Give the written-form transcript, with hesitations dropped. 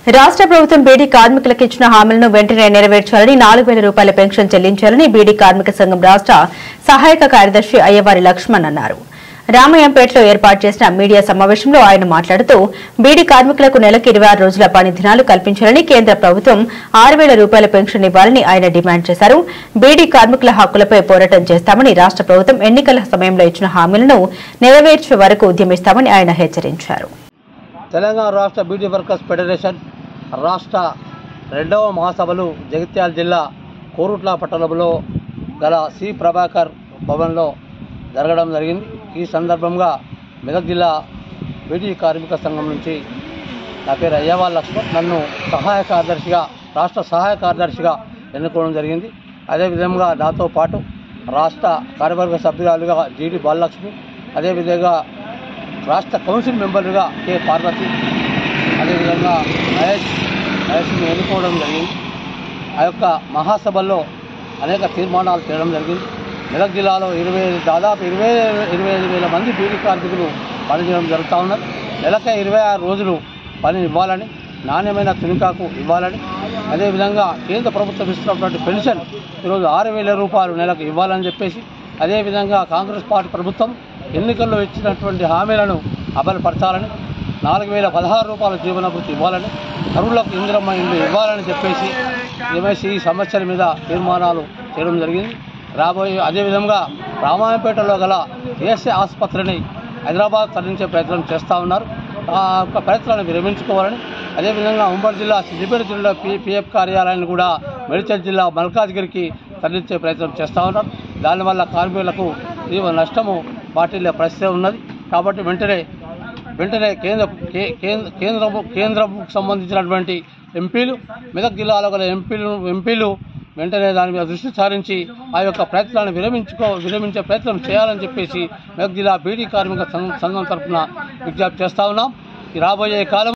రాష్ట్ర ప్రభుత్వం బీడీ కార్మికులకు ఇచ్చిన హామీలను వెంటనే నెరవేర్చాలని 4000 రూపాయల పెన్షన్ చెల్లించాలని బీడీ కార్మిక సంఘం రాష్ట్ర సహాయక కార్యదర్శి అయ్యవారి లక్ష్మణ్ అన్నారు. రామయ్యంపేటలో ఏర్పాటు చేసిన మీడియా సమావేశంలో ఆయన మాట్లాడుతూ బీడీ కార్మికులకు నెలకు 26 రోజుల పని దినాలు కల్పించాలని, కేంద్ర ప్రభుత్వం 6000 రూపాయల పెన్షన్ ఇవ్వాలని ఆయన డిమాండ్ చేశారు. బీడీ కార్మికుల హక్కులపై పోరాటం చేస్తామని, రాష్ట్ర ప్రభుత్వం ఎన్నికల సమయంలో ఇచ్చిన హామీలను నెరవేర్చే వరకు ఉద్యమిస్తామని ఆయన హెచ్చరించారు. తెలంగాణ రాష్ట్ర బీడీ వర్కర్స్ ఫెడరేషన్ రాష్ట్ర 2వ మహాసభలు జగిత్యాల జిల్లా కోరుట్ల పట్టణంలో గల సి ప్రభాకర్ భవన్లో జరగడం జరిగింది. ఈ సందర్భంగా మెదక్ జిల్లా బీడీ కార్మిక సంఘం నుంచి నా పేరు అయ్యవారి లక్ష్మణ్, నన్ను రాష్ట్ర సహాయ కార్యదర్శిగా ఎన్నుకోవడం జరిగింది. అదేవిధంగా నాతో పాటు రాష్ట్ర కార్యవర్గ సభ్యురాలుగా జీడి బాలలక్ష్మి, అదేవిధంగా రాష్ట్ర కౌన్సిల్ మెంబర్లుగా కె పార్వతి, అదేవిధంగా మహేష్ని ఎన్నుకోవడం జరిగింది. ఆ యొక్క మహాసభల్లో అనేక తీర్మానాలు చేయడం జరిగింది. మెదక్ జిల్లాలో దాదాపు 25,000 మంది బీడీ కార్మికులు పనిచేయడం జరుగుతూ ఉన్నారు. నెలకే 26 రోజులు పని ఇవ్వాలని, నాణ్యమైన తునికాకు ఇవ్వాలని, అదేవిధంగా కేంద్ర ప్రభుత్వం ఇస్తున్నటువంటి పెన్షన్ ఈరోజు 6000 రూపాయలు నెలకు ఇవ్వాలని చెప్పేసి, అదేవిధంగా కాంగ్రెస్ పార్టీ ప్రభుత్వం ఎన్నికల్లో ఇచ్చినటువంటి హామీలను అమలుపరచాలని, 4016 రూపాయల జీవనభృతి ఇవ్వాలని, అర్హులకు ఇందిరమ్మ ఇల్లు ఇవ్వాలని చెప్పేసి ఈ సమస్యల మీద తీర్మానాలు చేయడం జరిగింది. అదేవిధంగా రామాయంపేటలో గల ఏఎస్ఐ ఆసుపత్రిని హైదరాబాద్ తరలించే ప్రయత్నం చేస్తూ ఉన్నారు. ఆ యొక్క ప్రయత్నాలను విరమించుకోవాలని, అదేవిధంగా ఉమ్మడి జిల్లా సిద్దిపేట జిల్లా పిఎఫ్ కార్యాలయాన్ని కూడా మేడ్చల్ జిల్లా మల్కాజ్గిరికి తరలించే ప్రయత్నం చేస్తూ ఉన్నారు. దానివల్ల కార్మికులకు తీవ్ర నష్టము వాటిల్లే పరిస్థితి ఉన్నది. కాబట్టి వెంటనే కేంద్రకు సంబంధించినటువంటి ఎంపీలు, మెదక్ జిల్లాలో గల ఎంపీలు వెంటనే దాని మీద దృష్టి సారించి ఆ యొక్క ప్రయత్నాలను విరమించే ప్రయత్నం చేయాలని చెప్పేసి మెదక్ జిల్లా బీడీ కార్మిక సంఘం తరఫున విజ్ఞప్తి చేస్తూ ఉన్నాం. ఈ రాబోయే కాలం